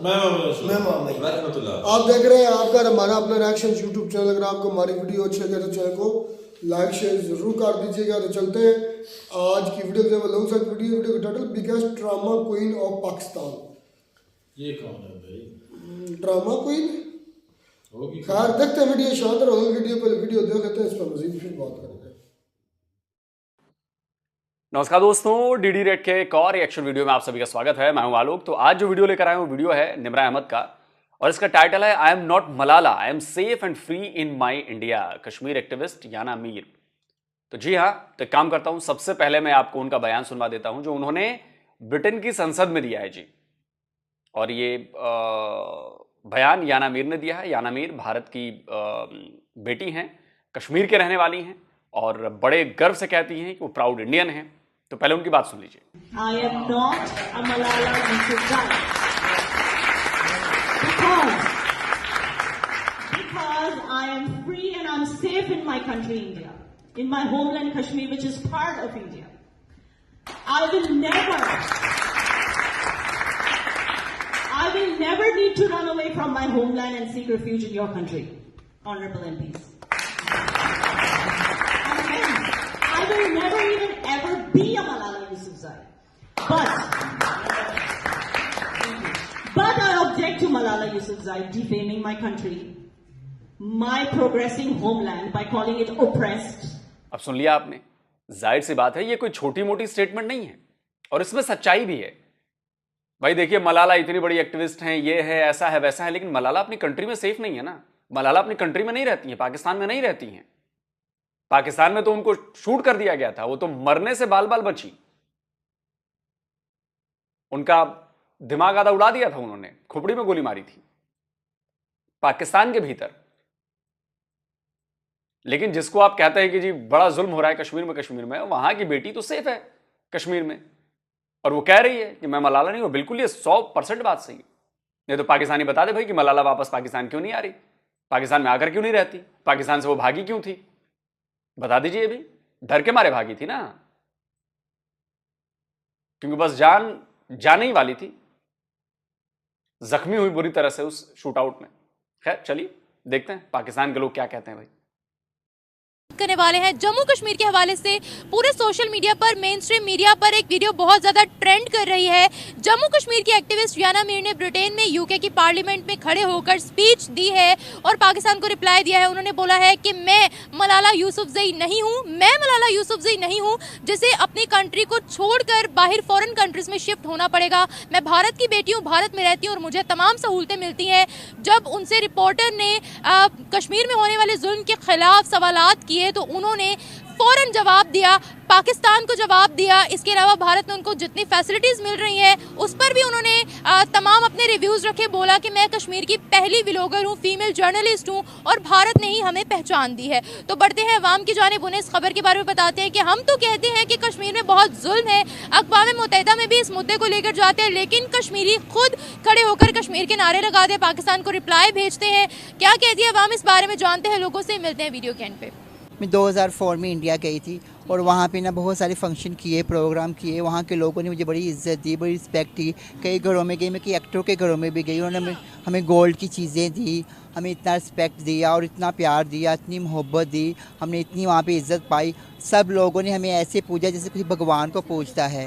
मैं मोहम्मद। आप देख रहे हैं आपका हमारा अपना रिएक्शन यूट्यूब चैनल। अगर आपको हमारी वीडियो अच्छी लगे तो चैनल को लाइक शेयर जरूर कर दीजिएगा। तो चलते हैं आज की वीडियो के लोग साथ वीडियो का title biggest drama queen of Pakistan. ये कौन है भाई? ड्रामा क्वीन खैर देखते हैं वीडियो शानदार होगी। वीडियो देख लेते हैं, इस पर मजीद फिर बात करेंगे। नमस्कार दोस्तों, डीडी रेड के एक और रिएक्शन वीडियो में आप सभी का स्वागत है। मैं हूं आलोक। तो आज जो वीडियो लेकर आया हूं वीडियो है निम्रा अहमद का और इसका टाइटल है I am not Malala, I am safe and free in my India, Kashmir activist Yana Mir. तो जी हाँ, तो एक काम करता हूं, सबसे पहले मैं आपको उनका बयान सुनवा देता हूं जो उन्होंने ब्रिटेन की संसद में दिया है जी। और ये बयान याना मीर ने दिया है। याना मीर भारत की बेटी हैं, कश्मीर के रहने वाली हैं और बड़े गर्व से कहती हैं कि वो प्राउड इंडियन हैं। तो पहले उनकी बात सुन लीजिए। I am not a Malala Yousafzai because I am free and I'm safe in my country, India, in my homeland Kashmir, which is part of India. I will never need to run away from my homeland and seek refuge in your country, honorable MPs. I will never even ever be a Malala Yousafzai. But I object to Malala Yousafzai defaming my country, my progressing homeland by calling it oppressed. अब सुन लिया आपने, जाहिर सी बात है ये कोई छोटी मोटी स्टेटमेंट नहीं है और इसमें सच्चाई भी है। भाई देखिए, मलाला इतनी बड़ी एक्टिविस्ट हैं, ये है, ऐसा है, वैसा है, लेकिन मलाला अपनी कंट्री में सेफ नहीं है ना। मलाला अपनी कंट्री में नहीं रहती है, पाकिस्तान में नहीं रहती हैं। पाकिस्तान में तो उनको शूट कर दिया गया था, वो तो मरने से बाल बाल बची। उनका दिमाग आधा उड़ा दिया था उन्होंने, खोपड़ी में गोली मारी थी पाकिस्तान के भीतर। लेकिन जिसको आप कहते हैं कि जी बड़ा जुल्म हो रहा है कश्मीर में, वहां की बेटी तो सेफ है कश्मीर में और वो कह रही है कि मैं मलाला नहीं हूं। बिल्कुल, ये 100% बात सही है। नहीं तो पाकिस्तानी बता दे भाई कि मलाला वापस पाकिस्तान क्यों नहीं आ रही, पाकिस्तान में आकर क्यों नहीं रहती, पाकिस्तान से वो भागी क्यों थी, बता दीजिए। भी डर के मारे भागी थी ना, क्योंकि बस जाने ही वाली थी, जख्मी हुई बुरी तरह से उस शूट आउट में। खैर चलिए देखते हैं पाकिस्तान के लोग क्या कहते हैं भाई। करने वाले हैं जम्मू कश्मीर के हवाले से पूरे सोशल मीडिया पर, मेन स्ट्रीम मीडिया पर एक वीडियो बहुत ज्यादा ट्रेंड कर रही है। जम्मू कश्मीर की एक्टिविस्ट याना मीर ने ब्रिटेन में यूके की पार्लियामेंट में खड़े होकर स्पीच दी है और पाकिस्तान को रिप्लाई दिया है। उन्होंने बोला है कि मैं मलाला यूसुफजई नहीं हूं, मैं मलाला यूसुफजई नहीं हूं जिसे अपनी कंट्री को छोड़कर बाहर फॉरेन कंट्रीज में शिफ्ट होना पड़ेगा। मैं भारत की बेटी हूं, भारत में रहती हूं और मुझे तमाम सहूलतें मिलती हैं। जब उनसे रिपोर्टर ने कश्मीर में होने वाले जुल्म के खिलाफ सवालात किए तो उन्होंने फौरन जवाब दिया, पाकिस्तान को जवाब दिया। इसके अलावा भारत में उनको जितनी फैसिलिटीज़ मिल रही हैं उस पर भी उन्होंने तमाम अपने रिव्यूज़ रखे। बोला कि मैं कश्मीर की पहली व्लॉगर हूँ, फीमेल जर्नलिस्ट हूँ और भारत ने ही हमें पहचान दी है। तो बढ़ते हैं अवाम की जानिब, उन्हें इस खबर के बारे में बताते हैं कि हम तो कहते हैं कि कश्मीर में बहुत जुल्म है, अक़वाम मुत्तहिदा में भी इस मुद्दे को लेकर जाते हैं, लेकिन कश्मीरी खुद खड़े होकर कश्मीर के नारे लगाते हैं, पाकिस्तान को रिप्लाई भेजते हैं। क्या कहती है अवाम, इस बारे में जानते हैं लोगों से। मिलते हैं वीडियो के एंड पे। मैं 2004 में इंडिया गई थी और वहाँ पे ना बहुत सारे फंक्शन किए, प्रोग्राम किए। वहाँ के लोगों ने मुझे बड़ी इज्जत दी, बड़ी रिस्पेक्ट दी। कई घरों में गई, मैं कई एक्टरों के घरों में भी गई, उन्होंने हमें गोल्ड की चीज़ें दी, हमें इतना रिस्पेक्ट दिया और इतना प्यार दिया, इतनी मोहब्बत दी, हमने इतनी वहाँ पे इज्जत पाई। सब लोगों ने हमें ऐसे पूजा जैसे कोई भगवान को पूजता है।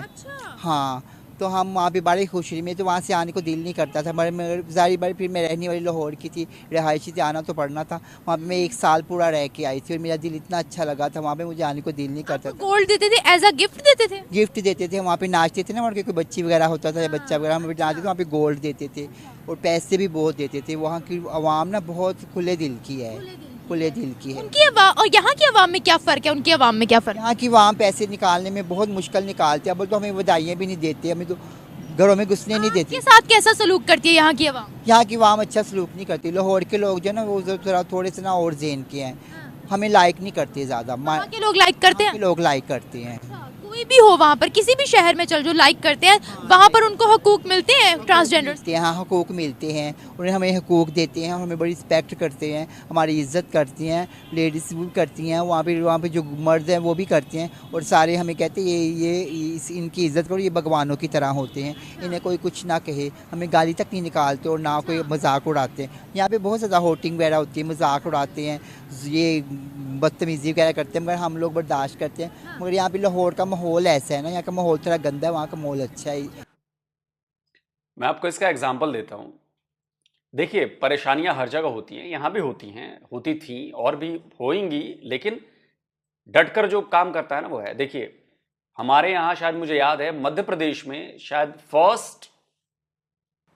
हाँ, तो हम वहाँ पे बड़ी खुशी में, तो वहाँ से आने को दिल नहीं करता था। मगर जारी बारी फिर मैं रहने वाली लाहौर की थी, रिहायशी थी, आना तो पड़ना था। वहाँ पे मैं 1 साल पूरा रह के आई थी और मेरा दिल इतना अच्छा लगा था वहाँ पे, मुझे आने को दिल नहीं करता था। गोल्ड देते थे, एज अ गिफ्ट देते थे? गिफ्ट देते थे, वहाँ पे नाचते थे ना, वहाँ कोई बच्ची वगैरह होता था या बच्चा वगैरह, हम नाचते थे, वहाँ पे गोल्ड देते थे और पैसे भी बहुत देते थे। वहाँ की आवाम ना बहुत खुले दिल की है, खुले दिल की है। उनकी और यहाँ की आवाम में क्या फ़र्क है? उनकी आवाम में क्या फ़र्क? यहाँ की आवाम पैसे निकालने में बहुत मुश्किल निकालते हैं। अब तो हमें बधाइयाँ भी नहीं देते, हमें तो घरों में घुसने नहीं देती। के साथ कैसा सलूक करती है यहाँ की आवाम? यहाँ की आवाम अच्छा सलूक नहीं करती। लाहौर के लोग जो है ना वो थोड़े से ना और ज़हन के हैं। हमें लाइक नहीं करते ज़्यादा। वहाँ के लोग लाइक करते हैं? लोग लाइक करते हैं। कोई भी हो वहाँ पर, किसी भी शहर में चल जो लाइक करते हैं, वहाँ पर उनको हकूक मिलते हैं ट्रांसजेंडर? हाँ, हकूक मिलते हैं, उन्हें हमें हकूक देते हैं, हमें बड़ी रिस्पेक्ट करते हैं, हमारी इज्जत करती हैं, लेडीज़ भी करती हैं, वहाँ पे जो मर्द हैं वो भी करते हैं, और सारे हमें कहते हैं इनकी इज्जत करो, ये भगवानों की तरह होते हैं, इन्हें कोई कुछ ना कहे, हमें गाली तक नहीं निकालते और ना कोई मजाक उड़ाते हैं। यहाँ पे बहुत ज़्यादा होटिंग वगैरह होती है, मजाक उड़ाते हैं, ये बदतमीज़ी वगैरह करते हैं, मगर हम लोग बर्दाश्त करते हैं। मगर यहाँ पे लाहौर का माहौल ऐसा है ना, यहाँ का माहौल थोड़ा गंदा है, वहाँ का माहौल अच्छा है। मैं आपको इसका एग्जाम्पल देता हूं। देखिए, परेशानियां हर जगह होती हैं, यहां भी होती हैं, होती थी और भी होंगी, लेकिन डटकर जो काम करता है ना वो है। देखिए, हमारे यहां शायद मुझे याद है मध्य प्रदेश में शायद फर्स्ट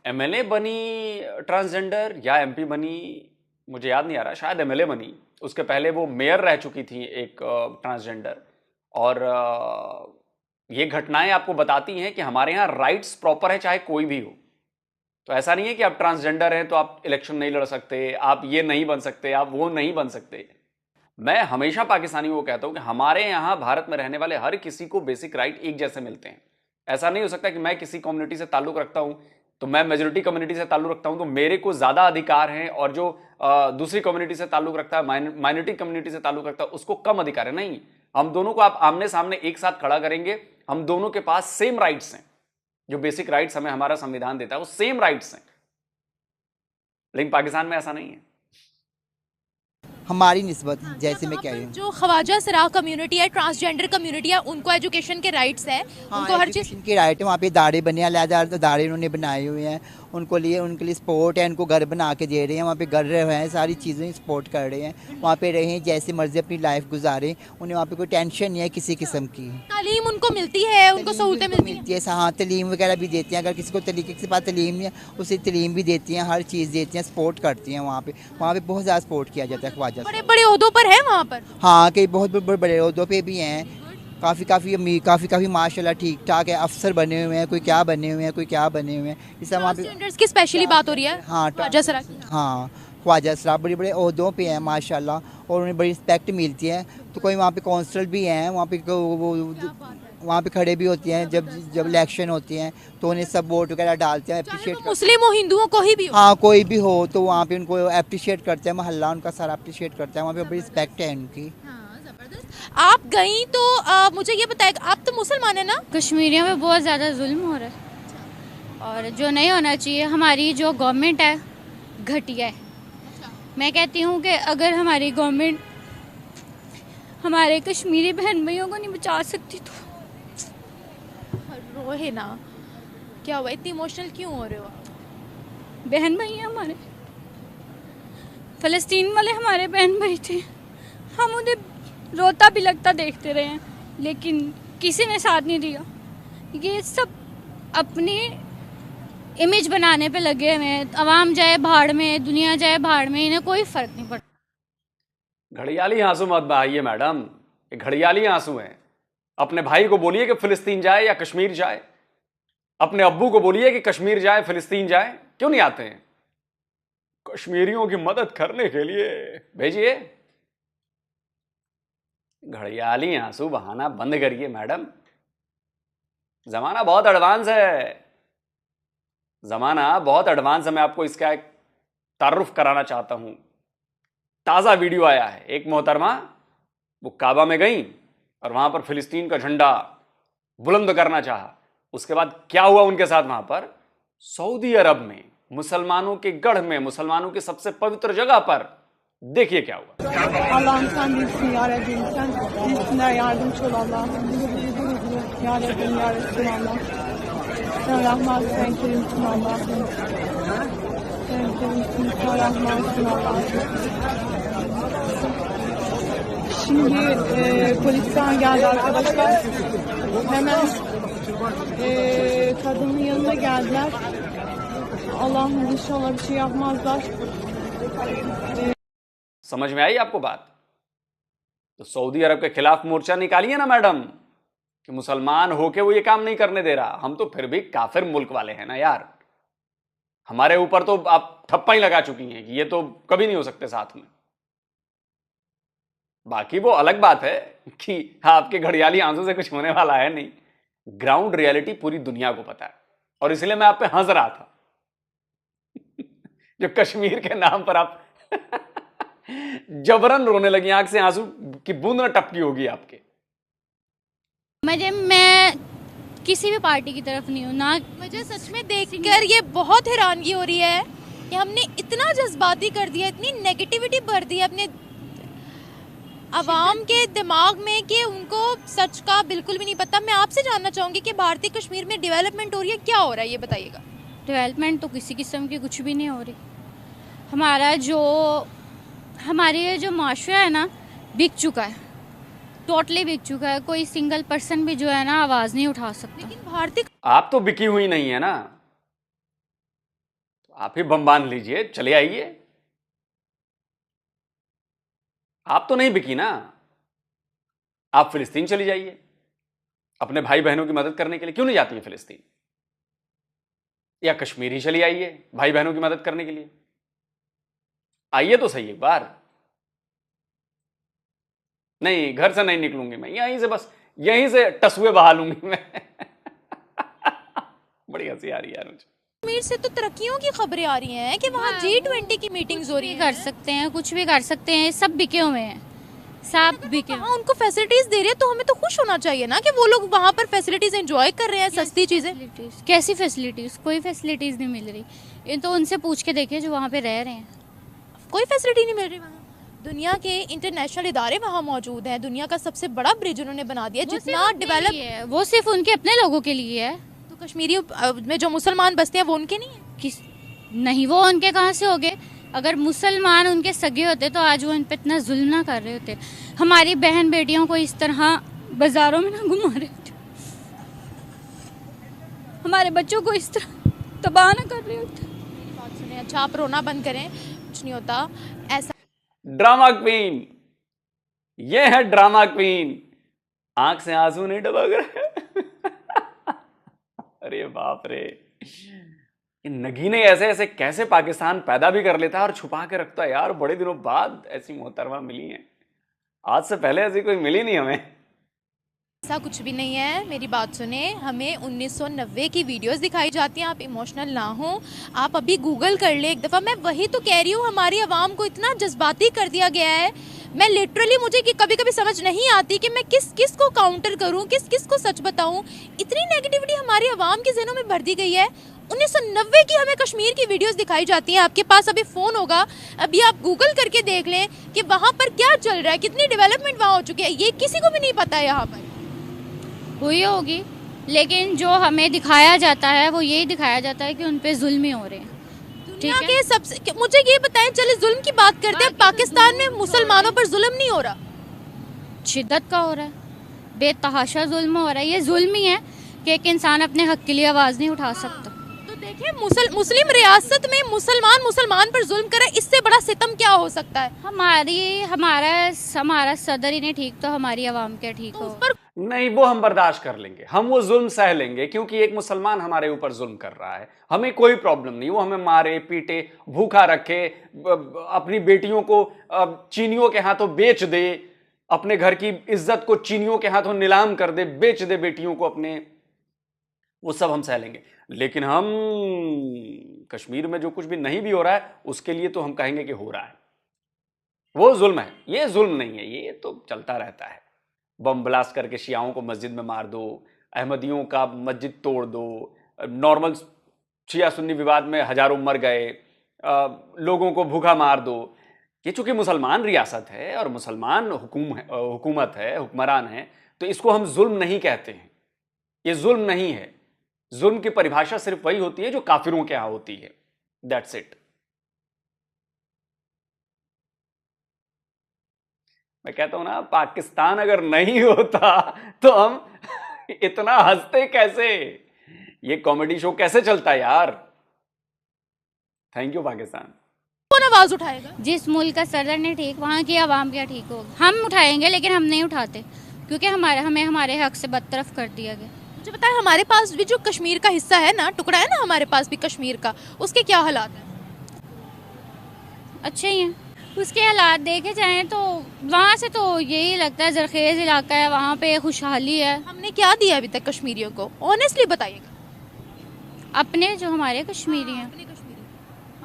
एमएलए बनी ट्रांसजेंडर या एमपी बनी, मुझे याद नहीं आ रहा, शायद एमएलए बनी। उसके पहले वो मेयर रह चुकी थी एक ट्रांसजेंडर। और ये घटनाएं आपको बताती हैं कि हमारे यहाँ राइट्स प्रॉपर है, चाहे कोई भी हो। तो ऐसा नहीं है कि आप ट्रांसजेंडर हैं तो आप इलेक्शन नहीं लड़ सकते, आप ये नहीं बन सकते, आप वो नहीं बन सकते। मैं हमेशा पाकिस्तानियों को कहता हूं कि हमारे यहाँ भारत में रहने वाले हर किसी को बेसिक राइट एक जैसे मिलते हैं। ऐसा नहीं हो सकता कि मैं किसी कम्युनिटी से ताल्लुक रखता हूं तो मैं मेजोरिटी कम्युनिटी से ताल्लुक रखता हूं तो मेरे को ज्यादा अधिकार हैं, और जो दूसरी कम्युनिटी से ताल्लुक रखता है, माइनॉरिटी कम्युनिटी से ताल्लुक रखता है, उसको कम अधिकार है। नहीं, हम दोनों को आप आमने सामने एक साथ खड़ा करेंगे, हम दोनों के पास सेम राइट्स हैं। जो बेसिक राइट्स हमें हमारा संविधान देता है वो सेम राइट्स हैं। लेकिन पाकिस्तान में ऐसा नहीं है। हमारी निस्बत जैसे मैं कह रही हूँ, जो ख्वाजा सराह कम्युनिटी है, ट्रांसजेंडर कम्युनिटी है, उनको एजुकेशन के राइट्स है, उनको हर चीज की राइट है। वहाँ पे दाड़े बने हैं, अलग दाड़े उन्होंने बनाए हुए हैं, उनके लिए सपोर्ट है, उनको घर बना के दे रहे हैं, वहाँ पे घर रहे हैं, सारी चीज़ें सपोर्ट कर रहे हैं, वहाँ पे रहें जैसे मर्जी अपनी लाइफ गुजारें, उन्हें वहाँ पे कोई टेंशन नहीं है किसी किस्म की। तालीम उनको मिलती है, उनको सहूलतें मिलती है। हाँ, तलीम वगैरह भी देती हैं, अगर किसी को तरीके से पास तलीम नहीं है उसे तलीम भी देती हैं, हर चीज़ देती हैं, सपोर्ट करती हैं। वहाँ पे बहुत ज़्यादा सपोर्ट किया जाता है ख्वाजा। बड़े बड़े ओहदों पर है वहाँ पर? हाँ, कई बहुत बड़े ओहदों पे भी हैं, काफ़ी माशाल्लाह ठीक ठाक है, अफसर बने हुए हैं, कोई क्या बने हुए हैं, कोई क्या बने हुए हैं, इस वहाँ पे की स्पेशली बात हो रही है। हाँ, ख्वाजा सराफ बड़े बड़े ओहदों पे हैं माशाल्लाह, और उन्हें बड़ी रिस्पेक्ट मिलती है। तो कोई वहाँ पे काउंसलर भी हैं, वहाँ पे खड़े भी होते हैं, जब इलेक्शन होती हैं तो उन्हें सब वोट वगैरह डालते हैं, अप्रिशिएट। मुस्लिम हो, हिंदुओं को ही भी हो? हाँ, कोई भी हो तो वहाँ पे उनको अप्रिशिएट करते हैं, मोहल्ला उनका सारा अप्रिशिएट करता है, वहाँ पे बड़ी रिस्पेक्ट है उनकी। आप गई तो मुझे ये बताएं, आप तो मुसलमान है ना? कश्मीरियों में बहुत ज़्यादा जुल्म हो रहा है और जो नहीं होना चाहिए। हमारी जो गवर्नमेंट है घटिया है। मैं कहती हूँ कि अगर हमारी गवर्नमेंट हमारे कश्मीरी बहन भाइयों को नहीं बचा सकती तो। रोहे ना, क्या हुआ, इतनी इमोशनल क्यों हो रहे हो? बहन भाई हैं हमारे, फ़लस्तीन वाले हमारे बहन भाई थे, हम उन्हें रोता भी लगता देखते रहे हैं, लेकिन किसी ने साथ नहीं दिया। ये सब अपनी इमेज बनाने पे लगे हुए हैं। अवाम जाए भाड़ में, दुनिया जाए भाड़ में, इन्हें कोई फर्क नहीं पड़ता। घड़ियाली आंसू मत बहाइए मैडम, ये घड़ियाली आंसू हैं। अपने भाई को बोलिए कि फिलिस्तीन जाए या कश्मीर जाए, अपने अब्बू को बोलिए कि कश्मीर जाए, फिलिस्तीन जाए, क्यों नहीं आते हैं? कश्मीरियों की मदद करने के लिए भेजिए। घड़ियाली आंसू बहाना बंद करिए मैडम। जमाना बहुत एडवांस है, जमाना बहुत एडवांस है। मैं आपको इसका एक तारुफ कराना चाहता हूं। ताजा वीडियो आया है, एक मोहतरमा वो काबा में गई और वहां पर फिलिस्तीन का झंडा बुलंद करना चाहा। उसके बाद क्या हुआ उनके साथ? वहां पर सऊदी अरब में मुसलमानों के गढ़ में, मुसलमानों की सबसे पवित्र जगह पर देखिए क्या हुआ। Allah'ım sen bilsin ya Rabbim, sen bilsinler yardımcı ol Allah'ım. Ya Rabbim ya Resulallah. Sen Rahmansın, Kerimsin Allah'ım. Sen Kerimsin, sen Rahmansın Allah'ım. Şimdi polisten geldi arkadaşlar. Hemen kadının yanına geldiler. Allah'ım inşallah bir şey yapmazlar. समझ में आई आपको बात? तो Saudi अरब के खिलाफ मोर्चा निकालिए ना madam, कि मुसलमान होके वो ये काम नहीं करने दे रहा। हम तो फिर भी काफिर मुल्क वाले हैं ना यार, हमारे ऊपर तो आप ठप्पा ही लगा चुकी हैं कि ये तो कभी नहीं हो सकते साथ में। बाकी वो अलग बात है कि आपके घड़ियाली आंसू से कुछ होने वाला है नहीं। ग्राउंड रियलिटी पूरी दुनिया को पता है और इसलिए मैं आप पे हंस रहा था जो कश्मीर के नाम पर आप जबरन रोने लगी, आंख से आंसू की बूंद न टपकी होगी आपके। मैं किसी भी पार्टी की तरफ नहीं हूँ ना। मुझे सच में देखकर ये बहुत हैरानगी हो रही है कि हमने इतना जज्बाती कर दिया, इतनी नेगेटिविटी भर दी अपने अवाम के दिमाग में कि उनको सच का बिल्कुल भी नहीं पता। मैं आपसे जानना चाहूंगी कि भारतीय कश्मीर में डेवलपमेंट हो रही है, क्या हो रहा है ये बताइएगा। डेवलपमेंट तो किसी किस्म की कुछ भी नहीं हो रही। हमारे जो माशरा है ना, बिक चुका है, टोटली बिक चुका है। कोई सिंगल पर्सन भी जो है ना आवाज़ नहीं उठा सकता। लेकिन भारतीय आप तो बिकी हुई नहीं है ना, तो आप ही बम बांध लीजिए, चले आइए। आप तो नहीं बिकी ना, आप फिलिस्तीन चली जाइए अपने भाई बहनों की मदद करने के लिए। क्यों नहीं जाती है फिलिस्तीन? या कश्मीर ही चली आइए भाई बहनों की मदद करने के लिए। आइए तो सही एक बार। नहीं, घर से नहीं निकलूंगी मैं, यहीं से बस यहीं से टसुए बहा लूंगी मैं बड़ी हंसी आ रही है यार मुझे। कश्मीर से तो तरक्कियों की खबरें आ रही हैं कि वहाँ G20 की मीटिंग्स हो रही है। कर सकते हैं, कुछ भी कर सकते हैं, सब बिके हुए हैं, सब बिके हुए हैं। उनको फैसिलिटीज दे रहे हैं तो हमें तो खुश होना चाहिए ना कि वो लोग वहाँ पर फैसिलिटीज एंजॉय कर रहे हैं, सस्ती चीजें। कैसी फैसिलिटीज? कोई फैसिलिटीज नहीं मिल रही। ये तो उनसे पूछ के देखिए जो वहाँ पे रह रहे हैं, कोई फैसिलिटी नहीं मिल रही वहाँ। दुनिया के इंटरनेशनल इदारे वहाँ मौजूद हैं, दुनिया का सबसे बड़ा ब्रिज उन्होंने बना दिया। जितना डेवलप है वो सिर्फ उनके अपने लोगों के लिए है। तो कश्मीरी में जो मुसलमान बसते हैं वो उनके नहीं है? नहीं, वो उनके कहाँ से हो गए? अगर मुसलमान उनके सगे होते तो आज वो इन पे इतना जुल्म ना कर रहे होते। हमारी बहन बेटियों को इस तरह बाजारों में ना घुमा रहे होते, हमारे बच्चों को इस तरह तबाह ना कर रहे होते। बात सुने, अच्छा आप रोना बंद करें, कुछ नहीं होता ऐसा। ड्रामा क्वीन, ये है ड्रामा क्वीन, आंख से आंसू नहीं टपक रहे अरे बाप रे, नगीने ऐसे ऐसे कैसे पाकिस्तान पैदा भी कर लेता है और छुपा के रखता है यार। बड़े दिनों बाद ऐसी मोहतरमा मिली है, आज से पहले ऐसी कोई मिली नहीं हमें। ऐसा कुछ भी नहीं है, मेरी बात सुने। हमें 1990 की वीडियोस दिखाई जाती हैं। आप इमोशनल ना हो, आप अभी गूगल कर ले एक दफ़ा। मैं वही तो कह रही हूँ, हमारी आवाम को इतना जज्बाती कर दिया गया है। मैं लिटरली, मुझे कि कभी कभी समझ नहीं आती कि मैं किस को काउंटर करूँ, किस को सच बताऊँ। इतनी नेगेटिविटी हमारी आवाम के ज़हनों में भर दी गई है। 1990 की हमें कश्मीर की वीडियोस दिखाई जाती हैं। आपके पास अभी फ़ोन होगा, अभी आप गूगल करके देख लें कि वहाँ पर क्या चल रहा है, कितनी डेवलपमेंट वहाँ हो चुकी है। ये किसी को भी नहीं पता है यहाँ पर। हुई होगी, लेकिन जो हमें दिखाया जाता है वो यही दिखाया जाता है कि उन पे जुल्म ही हो रहे हैं। दुनिया के सबसे, मुझे ये बताएं, चले जुल्म की बात करते हैं, पाकिस्तान में मुसलमानों पर जुल्म नहीं हो रहा? शिद्दत का हो रहा है, बेतहाशा जुल्म हो रहा है। ये जुल्म ही है कि एक इंसान अपने हक के लिए आवाज़ नहीं उठा सकता। तो देखिए, मुस्लिम रियासत में मुसलमान पर जुल्म करे, इससे बड़ा सितम क्या हो सकता है? हमारा सदर ही नहीं ठीक तो हमारी आवाम क्या ठीक हो? नहीं, वो हम बर्दाश्त कर लेंगे, हम वो जुल्म सह लेंगे, क्योंकि एक मुसलमान हमारे ऊपर जुल्म कर रहा है, हमें कोई प्रॉब्लम नहीं। वो हमें मारे पीटे, भूखा रखे, अपनी बेटियों को चीनियों के हाथों बेच दे, अपने घर की इज्जत को चीनियों के हाथों नीलाम कर दे, बेच दे बेटियों को अपने, वो सब हम सह लेंगे। लेकिन हम कश्मीर में जो कुछ भी नहीं भी हो रहा है उसके लिए तो हम कहेंगे कि हो रहा है, वो जुल्म है। ये जुल्म नहीं है, ये तो चलता रहता है। बम ब्लास्ट करके शियाओं को मस्जिद में मार दो, अहमदियों का मस्जिद तोड़ दो, नॉर्मल शिया सुन्नी विवाद में हजारों मर गए, लोगों को भूखा मार दो। ये चूंकि मुसलमान रियासत है और मुसलमान हुकूमत है, हुक्मरान है, तो इसको हम जुल्म नहीं कहते हैं। ये जुल्म नहीं है। जुल्म की परिभाषा सिर्फ वही होती है जो काफिरों के यहां होती है, दैट्स इट। मैं कहता हूं ना, पाकिस्तान अगर नहीं होता तो हम इतना हंसते कैसे, ये कॉमेडी शो कैसे चलता यार। Thank you Pakistan. कौन आवाज उठाएगा? जिस मुल्क का सदर नहीं ठीक, वहाँ की आवाम क्या ठीक होगी? हम उठाएंगे, लेकिन हम नहीं उठाते, क्योंकि हमें हमारे हक से बदतरफ कर दिया गया। मुझे पता है, हमारे पास भी जो कश्मीर का हिस्सा है ना, टुकड़ा है ना हमारे पास भी कश्मीर का, उसके क्या हालात हैं? अच्छे ही हैं। उसके हालात देखे जाएं तो वहाँ से तो यही लगता है जरखेज इलाका है, वहाँ पे खुशहाली है। हमने क्या दिया अभी तक कश्मीरियों को, ऑनेस्टली बताइएगा। अपने जो हमारे कश्मीरी हैं,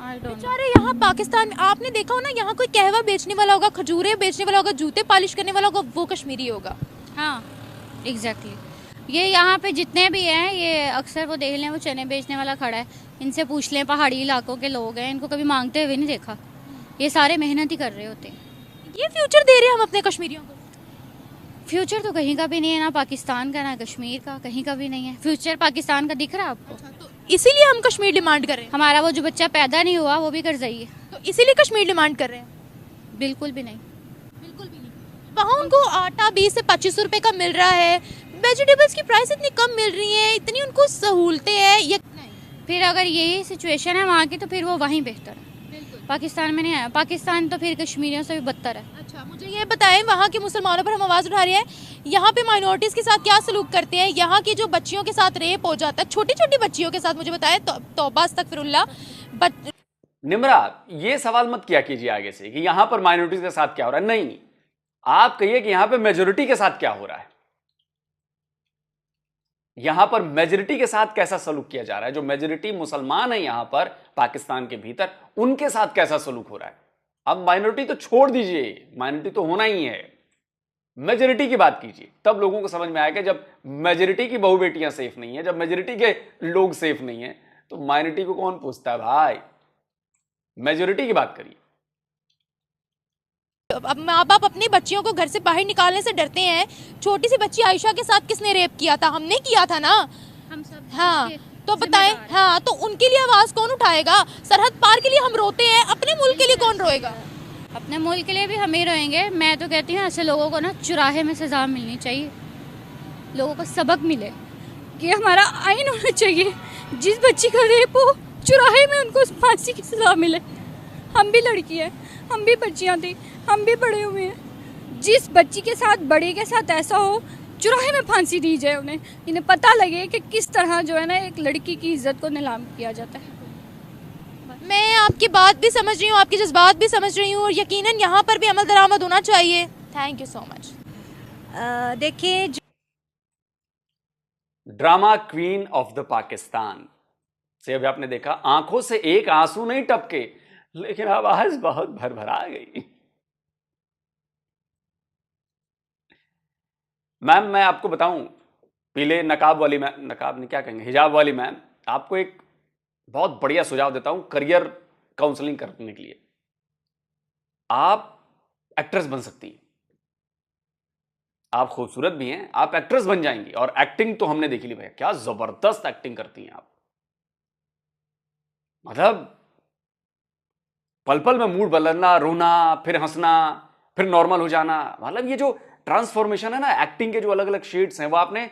I don't know। बेचारे यहाँ पाकिस्तान में आपने देखा हो ना, यहाँ कोई कहवा बेचने वाला होगा, खजूरें बेचने वाला होगा, जूते पॉलिश करने वाला होगा, वो कश्मीरी होगा। हाँ एग्जैक्टली। ये यहाँ पे जितने भी हैं, ये अक्सर वो देख लें, वो चने बेचने वाला खड़ा है, इनसे पूछ लें, पहाड़ी इलाकों के लोग हैं, इनको कभी मांगते हुए नहीं देखा। ये सारे मेहनत ही कर रहे होते हैं। ये फ्यूचर दे रहे हैं हम अपने कश्मीरियों को। फ्यूचर तो कहीं का भी नहीं है, ना पाकिस्तान का ना कश्मीर का, कहीं का भी नहीं है। फ्यूचर पाकिस्तान का दिख रहा है आपको? तो इसीलिए हम कश्मीर डिमांड कर रहे हैं। हमारा वो जो बच्चा पैदा नहीं हुआ वो भी करजाई है, तो इसीलिए कश्मीर डिमांड कर रहे हैं। बिल्कुल भी नहीं। बिल्कुल भी नहीं। वहाँ उनको आटा 20 से 25 रुपए का मिल रहा है, वेजिटेबल्स की प्राइस इतनी कम मिल रही है, इतनी उनको सहूलतें हैं। फिर अगर यही सिचुएशन है वहाँ की तो फिर वो वहीं बेहतर है, पाकिस्तान में नहीं आया। पाकिस्तान तो फिर कश्मीरियों से भी बदतर है। अच्छा मुझे ये बताएं, वहाँ के मुसलमानों पर हम आवाज़ उठा रहे हैं, यहाँ पे माइनॉरिटीज़ के साथ क्या सलूक करते हैं? यहाँ की जो बच्चियों के साथ रेप हो जाता है, छोटी छोटी बच्चियों के साथ, मुझे बताएं, तौबा अस्तगफिरुल्लाह। निम्रा, ये सवाल मत किया कीजिए आगे से कि यहां पर माइनॉरिटीज के साथ क्या हो रहा है। नहीं, आप कहिए कि यहां पर मेजोरिटी के साथ क्या हो रहा है, यहां पर मेजोरिटी के साथ कैसा सलूक किया जा रहा है। जो मेजोरिटी मुसलमान है यहां पर पाकिस्तान के भीतर, उनके साथ कैसा सलूक हो रहा है। अब माइनॉरिटी तो छोड़ दीजिए, माइनॉरिटी तो होना ही है, मेजोरिटी की बात कीजिए, तब लोगों को समझ में आएगा। जब मेजोरिटी की बहू बेटियां सेफ नहीं है, जब मेजोरिटी के लोग सेफ नहीं है, तो माइनॉरिटी को कौन पूछता है भाई। मेजोरिटी की बात करिए। अब माँ बाप अपनी बच्चियों को घर से बाहर निकालने से डरते हैं। छोटी सी बच्ची आयशा के साथ किसने रेप किया था? हमने किया था ना, हम सब। हाँ तो बताएं, हाँ तो उनके लिए आवाज कौन उठाएगा? सरहद पार के लिए हम रोते हैं, अपने मुल्क के लिए कौन रोएगा? अपने मुल्क के लिए भी हम ही रोएंगे। मैं तो कहती हूँ ऐसे लोगों को ना चुराहे में सजा मिलनी चाहिए, लोगों को सबक मिले कि हमारा आइन होना चाहिए, जिस बच्ची का रेप हो चुराहे में उनको फांसी की सजा मिले। हम भी लड़की हैं, हम भी बच्चियाँ थी, हम भी बड़े हुए हैं। जिस बच्ची के साथ, बड़े के साथ ऐसा हो, चुराहे में फांसी दी जाए उन्हें, इन्हें पता लगे कि किस तरह जो है ना एक लड़की की इज्जत को नीलाम किया जाता है। मैं आपकी बात भी समझ रही हूँ, आपके जज्बात भी समझ रही हूँ, और यकीनन यहाँ पर भी अमल दरामद होना चाहिए। Thank you so much. देखिए, drama queen of the Pakistan से अभी आपने देखा, आंखों से एक आंसू नहीं टपके, लेकिन आवाज बहुत भरभरा गई। मैम, मैं आपको बताऊं, पीले नकाब वाली मैम, नकाब नहीं क्या कहेंगे, हिजाब वाली मैम, आपको एक बहुत बढ़िया सुझाव देता हूं करियर काउंसलिंग करने के लिए। आप एक्ट्रेस बन सकती हैं, आप खूबसूरत भी हैं, आप एक्ट्रेस बन जाएंगी। और एक्टिंग तो हमने देखी ली भैया, क्या जबरदस्त एक्टिंग करती हैं आप। मतलब पल पल में मूड बदलना, रोना, फिर हंसना, फिर नॉर्मल हो जाना। मतलब ये जो ट्रांसफॉर्मेशन है ना एक्टिंग के, जो अलग अलग शेड्स हैं, वो आपने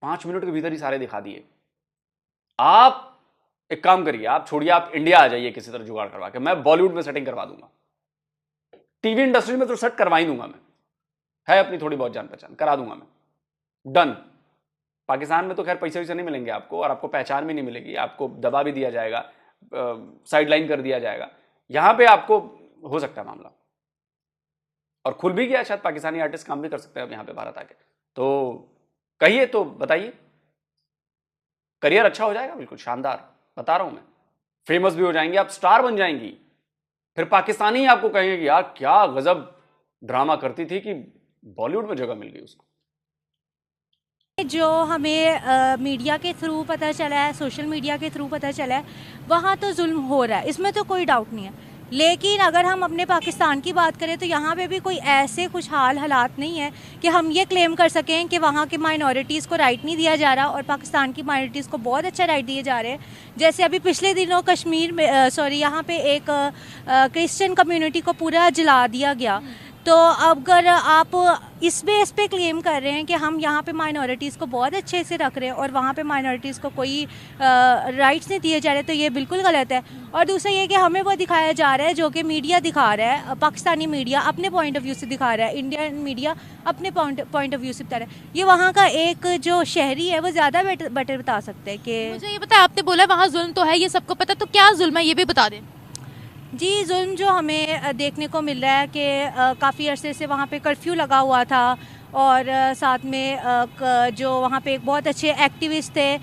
5 मिनट के भीतर ही सारे दिखा दिए। आप एक काम करिए, आप छोड़िए, आप इंडिया आ जाइए किसी तरह जुगाड़ करवा के, मैं बॉलीवुड में सेटिंग करवा दूंगा, टीवी इंडस्ट्री में तो सेट करवा ही दूंगा मैं, है अपनी थोड़ी बहुत जान पहचान, करा दूंगा मैं, डन। पाकिस्तान में तो खैर पैसे वैसे नहीं मिलेंगे आपको, और आपको पहचान भी नहीं मिलेगी, आपको दबा भी दिया जाएगा, साइडलाइन कर दिया जाएगा। यहां पे आपको हो सकता है मामला, और खुल भी गया, शायद पाकिस्तानी आर्टिस्ट काम भी कर सकते हैं अब यहाँ पे भारत आके। तो कहिए, तो बताइए, करियर अच्छा हो जाएगा, बिल्कुल शानदार, बता रहा हूं मैं। फेमस भी हो जाएंगे आप, स्टार बन जाएंगी, फिर पाकिस्तानी आपको कहेंगे कि यार क्या गजब ड्रामा करती थी कि बॉलीवुड में जगह मिल गई उसको। जो हमें मीडिया के थ्रू पता चला है, सोशल मीडिया के थ्रू पता चला है, वहाँ तो जुल्म हो रहा है, इसमें तो कोई डाउट नहीं है। लेकिन अगर हम अपने पाकिस्तान की बात करें तो यहाँ पे भी कोई ऐसे खुशहाल हालात नहीं है कि हम ये क्लेम कर सकें कि वहाँ के माइनॉरिटीज़ को राइट नहीं दिया जा रहा और पाकिस्तान की माइनॉरिटीज़ को बहुत अच्छा राइट दिए जा रहे हैं। जैसे अभी पिछले दिनों कश्मीर में यहाँ पे एक क्रिश्चियन कम्युनिटी को पूरा जला दिया गया। तो अगर आप इस बेस पे क्लेम कर रहे हैं कि हम यहाँ पे माइनॉरिटीज़ को बहुत अच्छे से रख रहे हैं और वहाँ पे माइनॉरिटीज़ को कोई राइट्स नहीं दिए जा रहे, तो ये बिल्कुल गलत है। और दूसरा ये कि हमें वो दिखाया जा रहा है जो कि मीडिया दिखा रहा है, पाकिस्तानी मीडिया अपने पॉइंट ऑफ व्यू से दिखा रहा है, इंडियन मीडिया अपने पॉइंट ऑफ व्यू से बता रहा है। ये वहाँ का एक जो शहरी है वो ज़्यादा बेटर बता सकते हैं कि मुझे ये बताया, आपने बोला वहाँ जुल्म तो है, ये सबको पता, तो क्या जुल्म है ये भी बता दें। जी, जुल्म जो हमें देखने को मिल रहा है कि काफ़ी अरसे से वहाँ पे कर्फ्यू लगा हुआ था और साथ में जो वहाँ पे एक बहुत अच्छे एक्टिविस्ट थे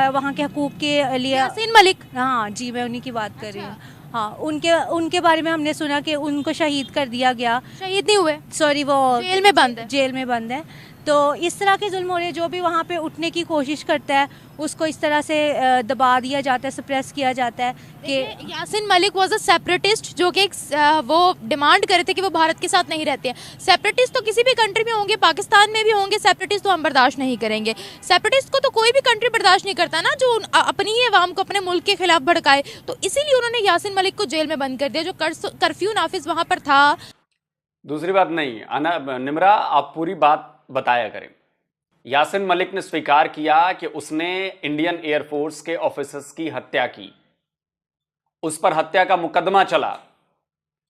वहाँ के हकूक़ के लिए, यासीन मलिक। हाँ जी, मैं उन्हीं की बात कर रही हूँ। हाँ, उनके बारे में हमने सुना कि उनको शहीद कर दिया गया। शहीद नहीं हुए, सॉरी, वो जेल में बंद है। जेल में बंद है। तो इस तरह के जुल्म हो रहे हैं, जो भी वहाँ पे उठने की कोशिश करता है उसको इस तरह से दबा दिया जाता है, सप्रेस किया जाता है कि Yasin Malik was a separatist, जो कि वो डिमांड कर रहे थे कि वो भारत के साथ नहीं रहते हैं। सेपरेटिस्ट तो किसी भी कंट्री में होंगे, पाकिस्तान में भी होंगे, सेपरेटिस्ट तो हम बर्दाश्त नहीं करेंगे। सेपरेटिस्ट को तो कोई भी कंट्री बर्दाश्त नहीं करता ना, जो अपनी ही अवाम को अपने मुल्क के खिलाफ भड़काए। तो इसीलिए उन्होंने यासीन मलिक को जेल में बंद कर दिया, जो कर्फ्यू नाफिज वहां पर था। दूसरी बात नहीं, निम्रा आप पूरी बात बताया करें। यासीन मलिक ने स्वीकार किया कि उसने इंडियन एयरफोर्स के ऑफिसर्स की हत्या की, उस पर हत्या का मुकदमा चला,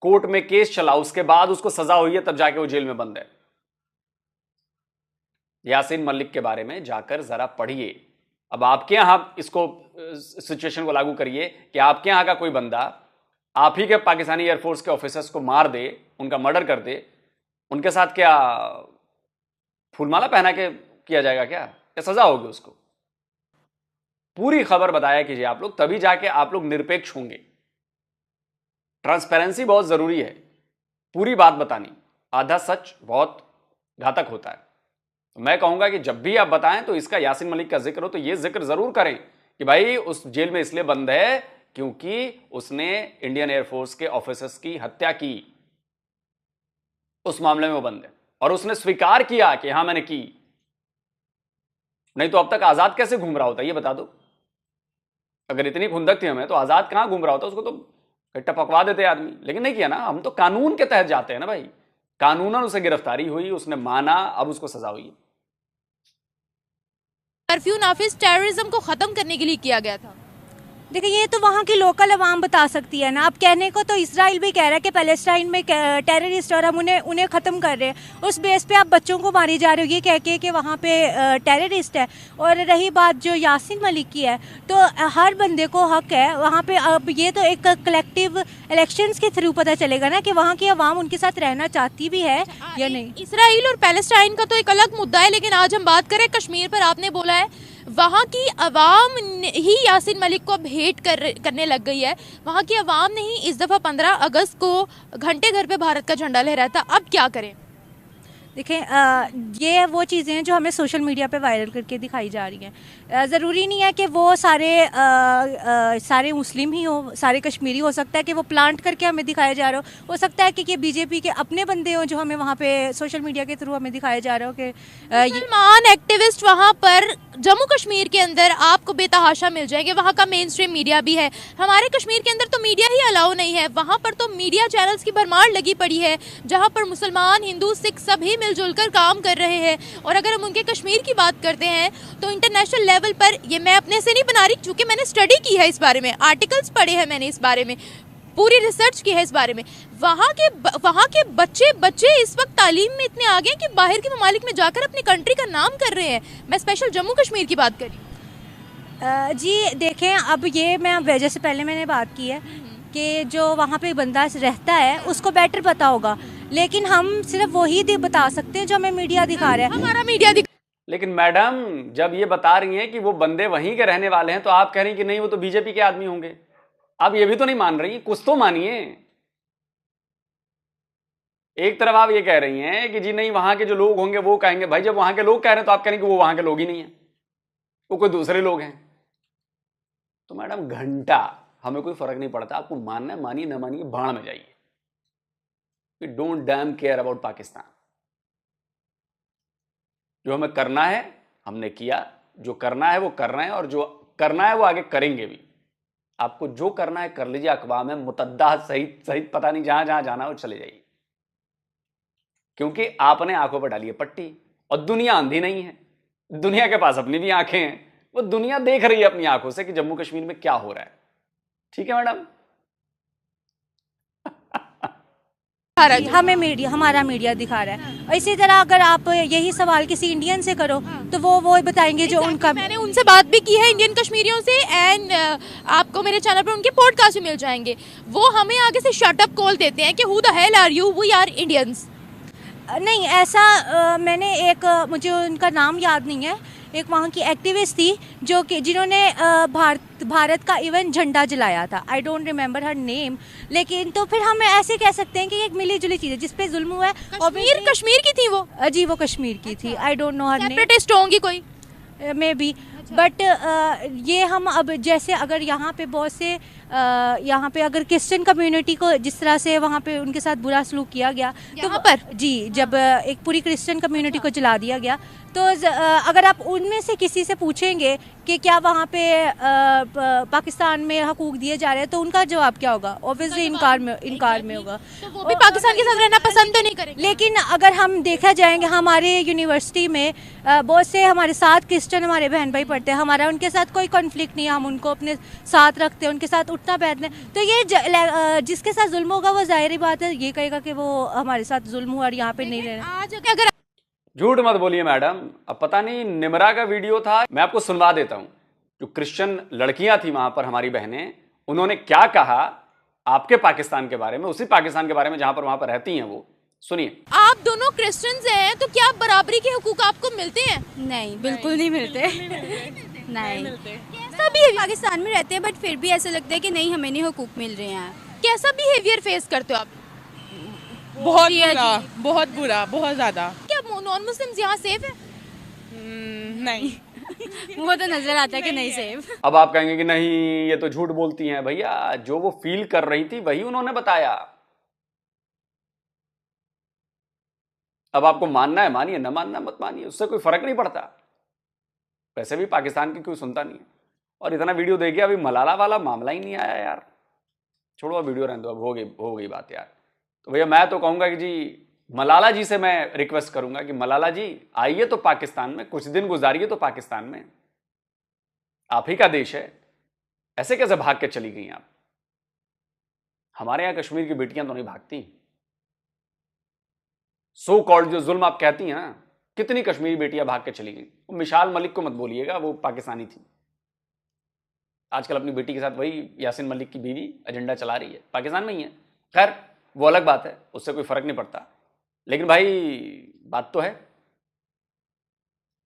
कोर्ट में केस चला, उसके बाद उसको सजा हुई है, तब जाके वो जेल में बंद है। यासीन मलिक के बारे में जाकर जरा पढ़िए। अब आपके यहां इसको सिचुएशन को लागू करिए कि आपके यहां का कोई बंदा आप ही के पाकिस्तानी एयरफोर्स के ऑफिसर्स को मार दे, उनका मर्डर कर दे, उनके साथ क्या फूलमाला पहना के किया जाएगा क्या सजा होगी उसको? पूरी खबर बताया कीजिए आप लोग, तभी जाके आप लोग निरपेक्ष होंगे। ट्रांसपेरेंसी बहुत जरूरी है, पूरी बात बतानी, आधा सच बहुत घातक होता है। तो मैं कहूंगा कि जब भी आप बताएं तो इसका यासीन मलिक का जिक्र हो तो यह जिक्र जरूर करें कि भाई उस जेल में इसलिए बंद है क्योंकि उसने इंडियन एयरफोर्स के ऑफिसर्स की हत्या की, उस मामले में वो बंद है। और उसने स्वीकार किया कि हां मैंने की, नहीं तो अब तक आजाद कैसे घूम रहा होता ये बता दो। अगर इतनी खुंदक थी हमें तो आजाद कहां घूम रहा होता, उसको तो कट्टा पकवा देते आदमी, लेकिन नहीं किया ना। हम तो कानून के तहत जाते हैं ना भाई, कानूनन उसे गिरफ्तारी हुई, उसने माना, अब उसको सजा हुई। कर्फ्यू नाफिज टेररिज्म को खत्म करने के लिए किया गया था। देखिए, ये तो वहाँ की लोकल अवाम बता सकती है ना। अब कहने को तो इसराइल भी कह रहा है कि पैलेस्टाइन में टेररिस्ट और हम उन्हें ख़त्म कर रहे हैं। उस बेस पे आप बच्चों को मारी जा रहे हो ये कह के कि वहाँ पे टेररिस्ट है। और रही बात जो यासीन मलिक की है, तो हर बंदे को हक है वहाँ पे। अब ये तो एक कलेक्टिव इलेक्शंस के थ्रू पता चलेगा ना कि वहाँ की अवाम उनके साथ रहना चाहती भी है या नहीं। इसराइल और पैलेस्टाइन का तो एक अलग मुद्दा है, लेकिन आज हम बात करें कश्मीर पर। आपने बोला है वहाँ की अवाम ही यासीन मलिक को अब हेट करने लग गई है। वहाँ की अवाम ने ही इस दफ़ा 15 अगस्त को घंटे घर पे भारत का झंडा लहराया था। अब क्या करें? देखें, ये वो चीज़ें हैं जो हमें सोशल मीडिया पे वायरल करके दिखाई जा रही हैं। ज़रूरी नहीं है कि वो सारे मुस्लिम ही हो, सारे कश्मीरी। हो सकता है कि वो प्लांट करके हमें दिखाया जा रहा हो सकता है कि बीजेपी के अपने बंदे हो जो हमें वहाँ पे सोशल मीडिया के थ्रू हमें दिखाया जा रहा हो कि मुसलमान एक्टिविस्ट वहाँ पर जम्मू कश्मीर के अंदर आपको बेतहाशा मिल जाएंगे। वहाँ का मेन स्ट्रीम मीडिया भी है। हमारे कश्मीर के अंदर तो मीडिया ही अलाउ नहीं है। वहाँ पर तो मीडिया चैनल्स की भरमार लगी पड़ी है, जहाँ पर मुसलमान, हिंदू, सिख सभी मिलजुल कर काम कर रहे हैं। और अगर हम उनके कश्मीर की बात करते हैं तो इंटरनेशनल लेवल पर, ये मैं अपने से नहीं बना रही क्योंकि मैंने स्टडी की है इस बारे में, आर्टिकल्स पढ़े हैं मैंने इस बारे में, पूरी रिसर्च की है इस बारे में। वहाँ के बच्चे इस वक्त तालीम में इतने आगे हैं कि बाहर के ममालिक में जाकर अपनी कंट्री का नाम कर रहे हैं। मैं स्पेशल जम्मू कश्मीर की बात कर रही हूँ। जी देखें, अब ये मैं वजह से पहले मैंने बात की है कि जो वहाँ पे बंदा रहता है उसको बेटर पता होगा, लेकिन हम सिर्फ वही बता सकते हैं जो हमें मीडिया दिखा रहा है। हमारा मीडिया लेकिन मैडम जब ये बता रही हैं कि वो बंदे वहीं के रहने वाले हैं तो आप कह रही हैं कि नहीं वो तो बीजेपी के आदमी होंगे। आप ये भी तो नहीं मान रही, कुछ तो मानिए। एक तरफ आप ये कह रही हैं कि जी नहीं वहां के जो लोग होंगे वो कहेंगे, भाई जब वहां के लोग कह रहे हैं तो आप कह रहे हैं कि वो वहां के लोग ही नहीं है, वो कोई दूसरे लोग हैं। तो मैडम घंटा हमें कोई फर्क नहीं पड़ता, आपको मानना है मानिए, ना मानिए भाड़ में जाइए। We don't damn care about Pakistan. जो हमें करना है हमने किया, जो करना है वो कर रहे हैं, और जो करना है वो आगे करेंगे भी। आपको जो करना है कर लीजिए, अक़वाम मुत्तहिदा सहित पता नहीं जहां जहां जाना हो चले जाइए, क्योंकि आपने आंखों पर डाली है पट्टी। और दुनिया अंधी नहीं है, दुनिया के पास अपनी भी आंखें हैं, वो दुनिया देख रही है अपनी आंखों से कि जम्मू कश्मीर में क्या हो रहा है। ठीक है मैडम। हमें मीडिया, हमारा मीडिया दिखा रहा है। और इसी तरह अगर आप यही सवाल किसी इंडियन से करो तो वो बताएंगे जो उनका। मैंने उनसे बात भी की है इंडियन कश्मीरियों से, एंड आपको मेरे चैनल पर उनके पॉडकास्ट भी मिल जाएंगे। वो हमें आगे से शट अप कॉल देते हैं कि who the hell are you, we are Indians. नहीं ऐसा मैंने मुझे उनका नाम याद नहीं है, एक वहाँ की एक्टिविस्ट थी जो कि जिन्होंने भारत का इवन झंडा जलाया था। I don't remember her name, लेकिन तो फिर हम ऐसे कह सकते हैं कि एक मिली जुली चीज़ है जिस पे जुल्म हुआ है। कश्मीर की थी वो? जी वो कश्मीर की थी। I don't know her name. Separatist होंगी कोई मे बी, बट ये हम अब जैसे अगर यहाँ पे बहुत से यहाँ पे अगर क्रिश्चियन कम्युनिटी को जिस तरह से वहाँ पे उनके साथ बुरा सलूक किया गया तो यहाँ पर जी जब एक पूरी क्रिश्चियन कम्युनिटी को जला दिया गया तो अगर आप उनमें से किसी से पूछेंगे कि क्या वहाँ पे पाकिस्तान में हकूक दिए जा रहे हैं तो उनका जवाब क्या होगा? ऑब्वियसली इनकार में होगा। तो वो भी पाकिस्तान के साथ रहना पसंद तो नहीं करेंगे। लेकिन अगर हम देखा जाएंगे हमारे यूनिवर्सिटी में बहुत से हमारे साथ क्रिश्चियन हमारे बहन भाई पढ़ते हैं, हमारा उनके साथ कोई कॉन्फ्लिक्ट नहीं है, हम उनको अपने साथ रखते हैं, उनके साथ उठना बैठना। तो ये जिसके साथ जुल्म होगा वो जाहिर बात है ये कहेगा कि वो हमारे साथ जुल्म हुआ और यहाँ पे नहीं रहना। आज अगर झूठ मत बोलिए मैडम। अब पता नहीं निमरा का वीडियो था, मैं आपको सुनवा देता हूं। जो क्रिश्चियन लड़कियां थी वहां पर, हमारी बहनें, उन्होंने क्या कहा आपके पाकिस्तान के बारे में, उसी पाकिस्तान के बारे में जहां पर वहां पर रहती हैं वो। सुनिए। आप दोनों क्रिश्चियंस हैं तो क्या बराबरी के हुकूक आपको मिलते हैं? नहीं, बिल्कुल नहीं मिलते। नहीं कैसा भी पाकिस्तान में रहते हैं बट फिर भी ऐसा लगता है कि नहीं हमें नहीं हुकूक मिल रहे हैं। कैसा बिहेवियर फेस करते हो आप? बहुत बुरा, बहुत ज्यादा। क्या नॉन मुस्लिम्स यहाँ सेफ है? नहीं वो तो नजर आता है कि नहीं सेफ। अब आप कहेंगे कि नहीं ये तो झूठ बोलती हैं। भैया जो वो फील कर रही थी वही उन्होंने बताया। अब आपको मानना है मानिए, न मानना मत मानिए, उससे कोई फर्क नहीं पड़ता। वैसे भी पाकिस्तान की कोई सुनता नहीं है। और इतना वीडियो देख गया, अभी मलाला वाला मामला ही नहीं आया यार। छोड़ो वीडियो रहने दो, अब हो गई बात यार। तो भैया मैं तो कहूंगा कि जी मलाला जी से मैं रिक्वेस्ट करूंगा कि मलाला जी आइए तो पाकिस्तान में, कुछ दिन गुजारिए तो पाकिस्तान में, आप ही का देश है। ऐसे कैसे भाग के चली गई आप? हमारे यहां कश्मीर की बेटियां तो नहीं भागती। सो कॉल्ड जो जुल्म आप कहती हैं, कितनी कश्मीरी बेटियां भाग के चली गई। मिशाल मलिक को मत बोलिएगा, वो पाकिस्तानी थी। आजकल अपनी बेटी के साथ वही यासिन मलिक की बीवी एजेंडा चला रही है, पाकिस्तान में ही है। खैर वो अलग बात है, उससे कोई फर्क नहीं पड़ता। लेकिन भाई बात तो है।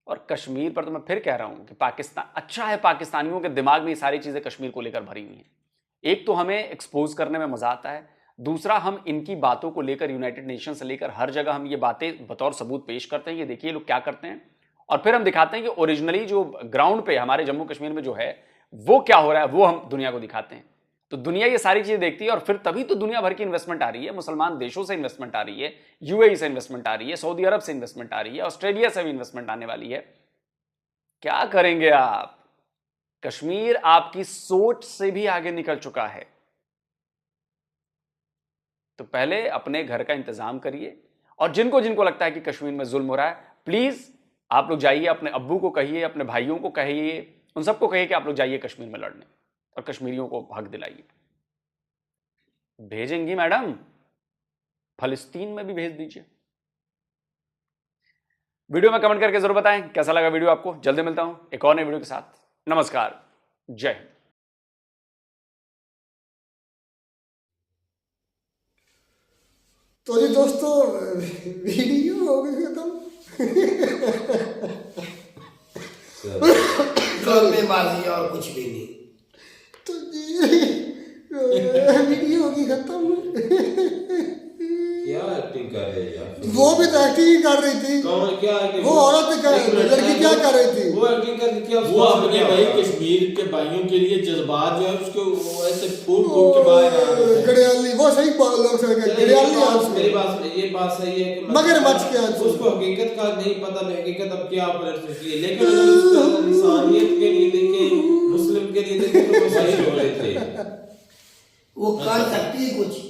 और कश्मीर पर तो मैं फिर कह रहा हूं कि पाकिस्तान अच्छा है, पाकिस्तानियों के दिमाग में ये सारी चीजें कश्मीर को लेकर भरी हुई हैं। एक तो हमें एक्सपोज करने में मजा आता है, दूसरा हम इनकी बातों को लेकर यूनाइटेड नेशन से लेकर हर जगह हम ये बातें बतौर सबूत पेश करते हैं। ये देखिए लोग क्या करते हैं, और फिर हम दिखाते हैं कि ओरिजिनली जो ग्राउंड पे हमारे जम्मू कश्मीर में जो है वो क्या हो रहा है, वो हम दुनिया को दिखाते हैं। तो दुनिया ये सारी चीजें देखती है और फिर तभी तो दुनिया भर की इन्वेस्टमेंट आ रही है। मुसलमान देशों से इन्वेस्टमेंट आ रही है, यूएई से इन्वेस्टमेंट आ रही है, सऊदी अरब से इन्वेस्टमेंट आ रही है, ऑस्ट्रेलिया से भी इन्वेस्टमेंट आने वाली है। क्या करेंगे आप? कश्मीर आपकी सोच से भी आगे निकल चुका है। तो पहले अपने घर का इंतजाम करिए, और जिनको जिनको लगता है कि कश्मीर में जुल्म हो रहा है, प्लीज आप लोग जाइए, अपने अब्बू को कहिए, अपने भाइयों को कहिए, उन सबको कहिए कि आप लोग जाइए कश्मीर में लड़ने और कश्मीरियों को हक दिलाइए। भेजेंगी मैडम, फलस्तीन में भी भेज दीजिए। वीडियो में कमेंट करके जरूर बताएं कैसा लगा वीडियो आपको। जल्दी मिलता हूं एक और नए वीडियो के साथ। नमस्कार, जय हिंद। तो जी दोस्तों वीडियो हो गई खत्म। ड्रामेबाजी और कुछ भी नहीं। तो जी वीडियो होगी खत्म। क्या एक्टिंग कर रहे हैं यार? वो भी तो एक्टिंग ही कर रही थी। कौन क्या एक्टिंग? वो औरत लड़की क्या कर रही थी? वो एक्टिंग कर क्या? वो अपने भाई कश्मीर के भाइयों के लिए जज्बात जो है उसको ऐसे फूट के बाहर गड़ियाली, वो सही लोग समझ गड़ियाली। मेरी बात ये बात सही है कि मगरमच्छ के आंसू, उसको हकीकत का नहीं पता, हकीकत अब क्या पलट सकती है। लेकिन अगर उसको इंसानियत के लिए देखें, मुस्लिम के लिए देखें, तो वो सही हो रहे थे। वो कर सकती है कुछ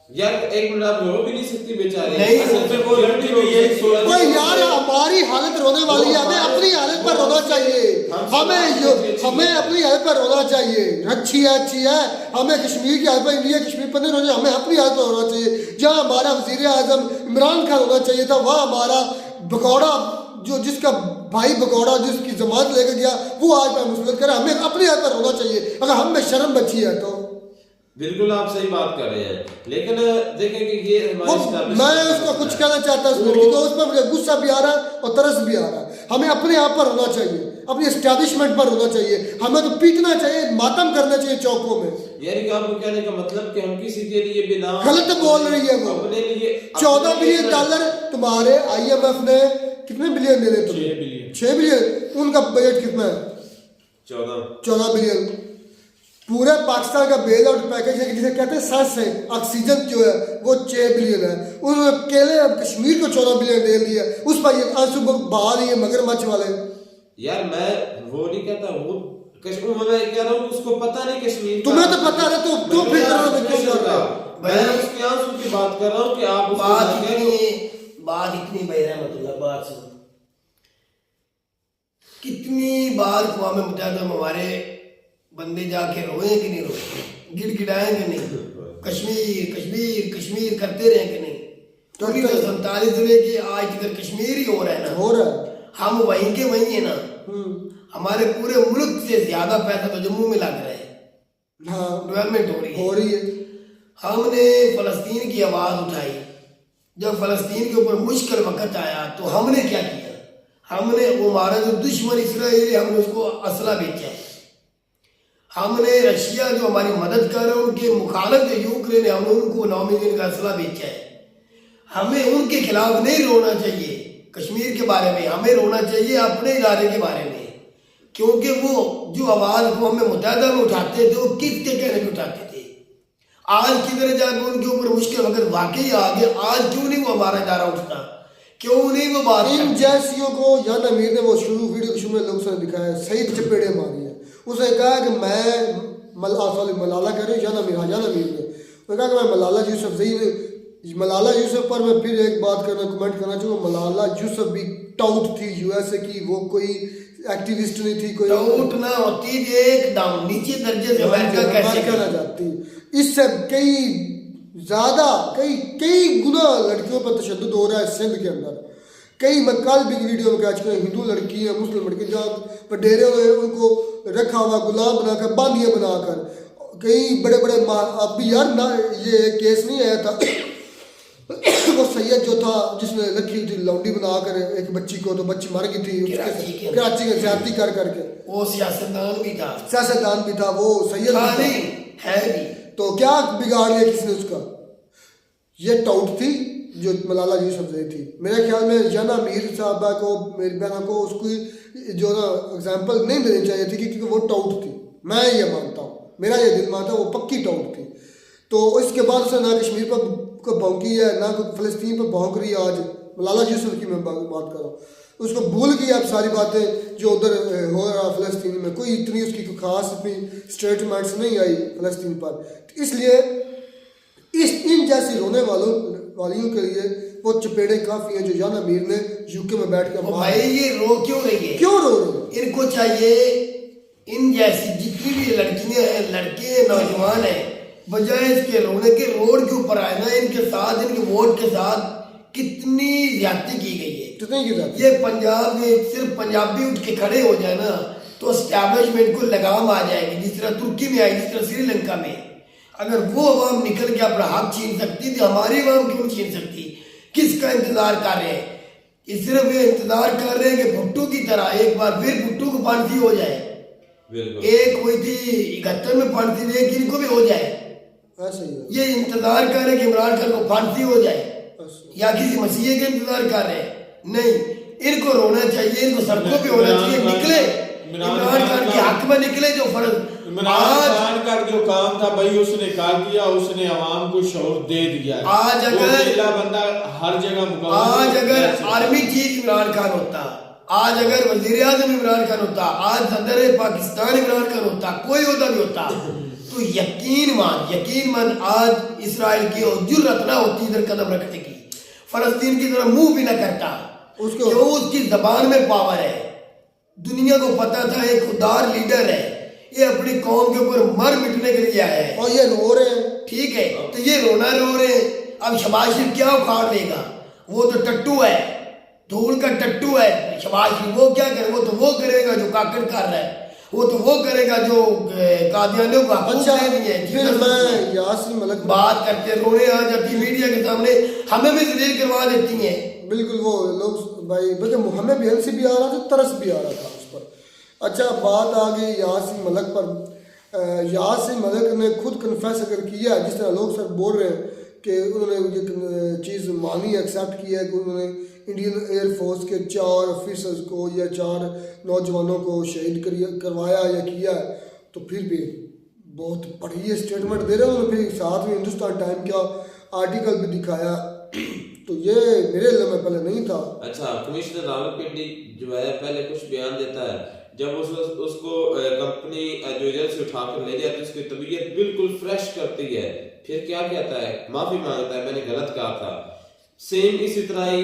यार। एक मिनट, आप रो भी नहीं सकती बेचारे। नहीं, वो लड़की भी यही सोच। यार हमारी हालत रोने वाली है, हमें अपनी हालत पर रोना चाहिए। हमें अपनी हालत पर होना चाहिए। अच्छी है हमें कश्मीर की हालत पर, इंडिया कश्मीर पर नहीं होना चाहिए, हमें अपनी हालत पर होना चाहिए। जहाँ हमारा वजीर आजम इमरान खान होना चाहिए था, वहाँ हमारा भगौड़ा जो जिसका भाई भगौड़ा जिसकी जमानत लेकर गया वो आज पर मुस्लिम करे। हमें अपनी हालत पर होना चाहिए। अगर हम में शर्म बची है तो बिल्कुल आप सही बात कर रहे हैं, लेकिन देखें कि ये मैं उसको कुछ कहना चाहता हूँ तो उस पर मुझे गुस्सा भी आ रहा है और तरस भी आ रहा है। हमें अपने आप पर होना चाहिए, अपनी एस्टैब्लिशमेंट पर होना चाहिए। हमें तो पीटना चाहिए, मातम करना चाहिए चौकों में। यानी कि आपको कहने का मतलब कि हम किसी के लिए बिना गलत बोल रही है वो। अपने लिए 14 बिलियन डॉलर तुम्हारे IMF ने कितने बिलियन दे तुम्हें? 6 बिलियन। उनका बजट कितना है? 14 बिलियन। पूरे पाकिस्तान का बेल आउट पैकेज है जिसे कहते हैं सांस है, ऑक्सीजन जो है वो 6 बिलियन है। उन्होंने अकेले कश्मीर को 14 बिलियन दे दिया। उस पर ये आंसू बहा रही है मगरमच्छ वाले। यार मैं वो नहीं कहता, वो कश्मीर मैं कह रहा हूँ उसको पता नहीं कश्मीर। तुम्हें तो पता है तो फिर क्यों कर रहा हो? मैं उसके आंसू की बात कर रहा हूँ कि आप बात इतनी बहरहमतुल्लाह बात सुन, कितनी बार अक़वाम मुत्तहिदा में हमारे बंदे जाके रोए कि नहीं रोए, गिड़गिड़ाए कि नहीं, कश्मीर कश्मीर कश्मीर करते रहे कि नहीं? तो 47 से लेके आज तक कश्मीर ही हो रहा है ना, हो रहा है। हम वहीं के वहीं है ना। हमारे पूरे मुल्क से ज्यादा पैसा तो जम्मू में लग रहा है। हाँ, डेवलपमेंट हो रही है। हमने फलस्तीन की आवाज उठाई, जब फलस्तीन के ऊपर मुश्किल वक्त आया तो हमने क्या किया? हमने वो हमारा जो दुश्मन इसराइल हमने उसको असला बेचा है। हमने रशिया जो हमारी मदद कर रहे हैं उनके मुखालफ जो यूक्रेन है हमने उनको 9 मिलियन का असला बेचा है। हमें उनके खिलाफ नहीं रोना चाहिए कश्मीर के बारे में, हमें रोना चाहिए अपने इदारे के बारे में, क्योंकि वो जो आवाज को हमें मुत्तहिदा में उठाते थे वो किसके कहने पे उठाते थे? आज किधर जाकर उनके ऊपर मुश्किल वक्त वाकई आ गया, आज क्यों नहीं वो हमारा इदारा उठता, क्यों नहीं वो बात? इन जैसियों को यान अमीर ने वो वीडियो शुरू में लोग से दिखाया, सही चपेड़े मारी है। उसने कहा कि मैं मलाला कह रही हूँ, यान अमीर ने उसने कहा कि मैं मलाला यूसुफ पर मैं फिर एक बात कमेंट करना चाहूँगा। मलाला यूसुफ भी टाउट थी USA की, वो कोई एक्टिविस्ट नहीं थी, कोई टाउट ना होती, एकदम नीचे दर्जे से अमेरिका कैसे करना चाहती। इससे कई गुना लड़कियों पर तशद्दुद हो रहा है सिंध के अंदर। मैं कल भी वीडियो में कह चुका, हिंदू लड़की है, मुस्लिम लड़की जहाँ पर डेरे हुए उनको रखा हुआ गुलाम बनाकर, बांदियाँ बनाकर, कई बड़े बड़े अभी यार ना ये केस नहीं आया था वो सैयद जो था जिसने रखी थी लौंडी बनाकर एक बच्ची को, तो बच्ची मर गई थी कराची के ज्यादती कर करके। वो सियासतदान भी था वो सैयद है भी। तो क्या बिगाड़ लिया किसने उसका? ये टाउट थी जो मलाला यूसुफजई थी। मेरे ख्याल में याना मीर साहबा को, मेरी बहन को उसकी जो ना एग्जाम्पल नहीं देनी चाहिए थी क्योंकि वो टाउट थी। मैं ये मानता हूँ, मेरा ये दिल मानता है वो पक्की टाउट थी। तो इसके बाद उसने ना कश्मीर पर को भौंकी है ना फ़लस्तीन पर भौंक रही है। आज मलाला यूसुफ की मैं बात कर रहा हूँ, उसको भूल गई आप सारी बातें जो उधर हो रहा फ़लस्तीन में। कोई इतनी उसकी कोई खास इतनी स्टेटमेंट्स नहीं आई फ़लस्तीन पर। इसलिए इन जैसी रोने वालियों के लिए वो चपेड़े काफ़ी हैं जो यान अमीर ने UK में बैठ कर भाई ये रो क्यों रही है? क्यों रो रही है? इनको चाहिए इन जैसी जितनी भी लड़कियां हैं, लड़के नौजवान हैं, बजाय इसके रोने के रोड के ऊपर आए ना, इनके साथ इनके वोट के साथ कितनी ज्यादती की गई है। कितनी की जाती? ये पंजाब में सिर्फ पंजाबी उठ के खड़े हो जाए ना तो एस्टैब्लिशमेंट को लगाम आ जाएगी, जिस तरह तुर्की में आई, जिस तरह श्रीलंका में। अगर वो अवाम निकल के अपना हक छीन सकती तो हमारी अवाम क्यों छीन सकती? किसका इंतजार कर रहे हैं? सिर्फ ये इंतजार कर रहे हैं कि भुट्टो की तरह एक बार फिर भुट्टो को फांसी हो जाए। एक हुई थी 71 में फांसी दे कि इनको भी हो जाए। ये इंतजार कर रहे कि इमरान खान को फांसी हो जाए या किसी मसीहे के इंतजार कर रहे हैं? नहीं, इनको रोना चाहिए, इनको सड़कों पे होना चाहिए, निकले इमरान खान के हक में निकले। जो फर्ज इमरान खान का जो काम था भाई उसने कर दिया, उसने आवाम को शऊर दे दिया। आज अगर बंदा हर जगह, आज अगर आर्मी चीफ इमरान खान होता, आज अगर वजीर आजम इमरान खान होता, आज सदर पाकिस्तान इमरान खान होता, कोई होता भी होता, तो यकीन मान आज इसराइल की जुर्रत ना होती इधर कदम रखने की, फलस्तीन की तरफ मुंह भी ना करता। क्यों? उसकी जबान में पावर है, दुनिया को पता था एक खुददार लीडर है, ये अपनी कौम के ऊपर मर मिटने के लिए आया है और ये रो रहे हैं। ठीक है, तो ये रोना रो रहे हैं। अब शहबाज शरीफ क्या उखाड़ देगा? वो तो टट्टू है, धूल का टट्टू है शहबाज शरीफ। वो क्या करे? वो तो वो करेगा जो काकड़ कर रहा है, वो तो वो करेगा जो कादियानियों को अच्छा फिर मैं यासिन मलिक बात करते रोने आ जाती मीडिया के सामने, हमें भी जलील करवा देती हैं। बिल्कुल वो लोग भाई बल्कि हमें भी हंसी भी आ रहा था, तरस भी आ रहा था उस पर। अच्छा बात आ गई यासिन मलिक पर। यासिन मलिक ने खुद कन्फेस अगर किया, जिस तरह लोग सब बोल रहे हैं कि उन्होंने ये चीज़ मानी, एक्सेप्ट किया है कि उन्होंने इंडियन एयरफोर्स के 4 ऑफिसर्स को या 4 नौजवानों को शहीद करवाया या किया, तो फिर भी बहुत बड़ी स्टेटमेंट दे रहे हैं उन्होंने। फिर साथ में हिंदुस्तान टाइम का आर्टिकल भी दिखाया, तो ये मेरे इल्म में पहले नहीं था। अच्छा, कमिश्नर रावलपिंडी जो है पहले कुछ बयान देता है, जब उसको कंपनी जो एजेंसी उठाकर ले जाती है, उसकी तबीयत बिल्कुल फ्रेश करती है, फिर क्या कहता है? माफी मांगता है, मैंने गलत कहा था। सेम इसी तरह ही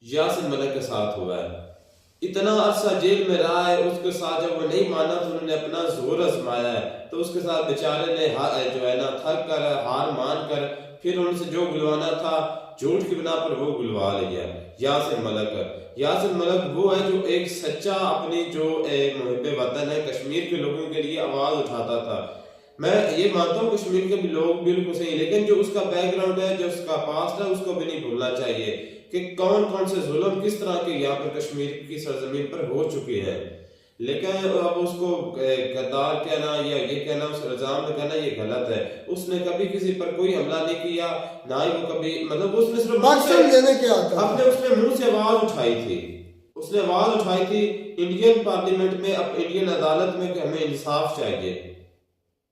यासिन मलिक के साथ हुआ है। इतना अरसा जेल में रहा है, उसके साथ जब वो नहीं माना तो उन्होंने अपना जोर आजमाया है, तो उसके साथ बेचारे ने जो है ना थक कर हार मान कर फिर उनसे जो बुलवाना था झूठ की बिना पर वो बुलवा लिया। यासिन मलिक वो है जो एक सच्चा अपनी जो मुहिब्बे वतन है कश्मीर के लोगों के लिए आवाज उठाता था। मैं ये मानता हूँ कश्मीर के भी लोग बिल्कुल सही, लेकिन जो उसका बैकग्राउंड है, जो उसका पास्ट है, उसको भी नहीं भूलना चाहिए कि कौन कौन से जुल्म किस तरह के यहाँ पर कश्मीर की सरजमीन पर हो चुके हैं। लेकिन अब उसको गद्दार कहना या ये कहना, उस इल्जाम में कहना, ये गलत है। उसने कभी किसी पर कोई हमला नहीं किया, ना ही वो कभी मतलब उसने सिर्फ अपने उसने मुंह से आवाज उठाई थी, उसने आवाज उठाई थी इंडियन पार्लियामेंट में, अब इंडियन अदालत में कि हमें इंसाफ चाहिए,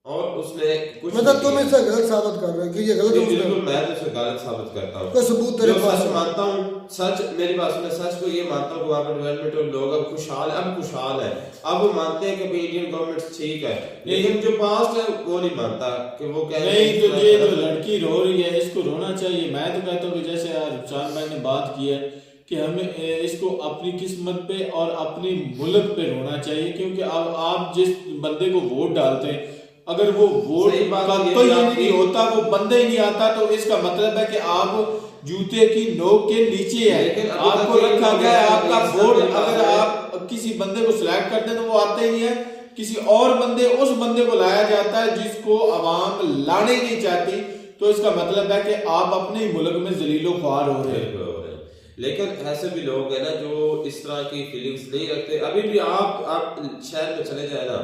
और उसने कुछ मतलब तुम इसे गलत साबित कर रहे हो कि ये गलत है? बिल्कुल, मैं तो इसे गलत साबित करता हूँ। कोई सबूत तेरे पास? सच मानता हूँ, सच मेरी बात सुने, सच को ये मानता हूँ कि वहाँ पर डेवलपमेंट और लोग अब खुशहाल है। अब वो मानते हैं कि भाई इंडियन गवर्नमेंट ठीक है, लेकिन जो पास्ट है वो नहीं मानता कि वो कह नहीं। तो ये जो लड़की रो रही है, इसको रोना चाहिए। मैं तो कहता हूँ कि जैसे रुखसान भाई ने बात की है कि हमें इसको अपनी किस्मत पे और अपनी मुल्क पे रोना चाहिए, क्योंकि अब आप जिस बंदे को वोट डालते हैं, अगर वो वोट का तो ये नहीं होता, वो बंदे ही नहीं आता, तो इसका मतलब है कि आप जूते की नोक के नीचे है, आपको रखा गया है। आपका वोट अगर आप किसी बंदे को सिलेक्ट करते हैं तो वो आता ही नहीं है, किसी और उस बंदे को लाया जाता है जिसको अवाम लाने नहीं चाहती, तो इसका मतलब है कि आप अपने मुल्क में जलीलो ख्वार हो रहे हैं। लेकिन ऐसे भी लोग हैं ना जो इस तरह की फीलिंग्स नहीं रखते। अभी भी आप शहर में चले जाए ना,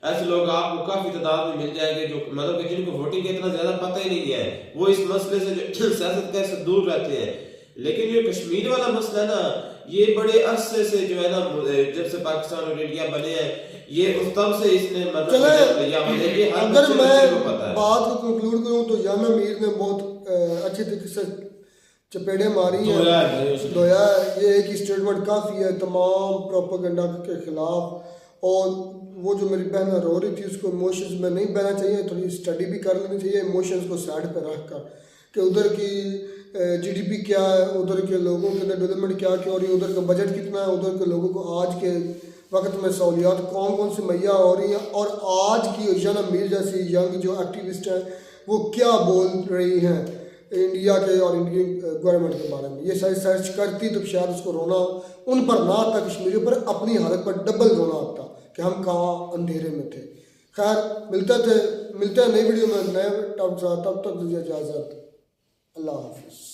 ऐसे लोग आपको काफी तादाद में मिल जाएंगे जो मतलब कि जिनको वोटिंग का इतना ज्यादा पता ही नहीं है, वो इस मसले से जो सियासत कैसे दूर रहते हैं। लेकिन ये कश्मीर वाला मसला है ना, ये बड़े अरसे से जो है ना, जब से पाकिस्तान और इंडिया बने हैं, ये उस तब से इसने मतलब अगर मैं बात को कंक्लूड करूं तो याना मीर ने बहुत अच्छे तरीके से चपेड़े मारी है, धोया। ये एक स्टेटमेंट काफ़ी है तमाम प्रोपेगेंडा के खिलाफ। और वो जो मेरी बहन रो रही थी, उसको इमोशंस में नहीं बहना चाहिए, थोड़ी स्टडी भी कर लेनी चाहिए इमोशंस को साइड पर रख कर कि उधर की जीडीपी क्या है, उधर के लोगों के अंदर डेवलपमेंट क्या क्या हो रही है, उधर का बजट कितना है, उधर के लोगों को आज के वक्त में सहूलियात कौन कौन सी मुहैया हो रही हैं, और आज की याना मीर जैसी यंग जो एक्टिविस्ट हैं वो क्या बोल रही हैं इंडिया के और इंडियन गवर्नमेंट के बारे में। ये सारी सर्च करती तो शायद उसको रोना उन पर ना आता, कश्मीरियों पर अपनी हालत पर डबल रोना आता कि हम कहाँ अंधेरे में थे। खैर मिलते हैं नई वीडियो में नए टॉपिक के साथ, तब तक दीजिए इजाज़त। अल्लाह हाफिज़।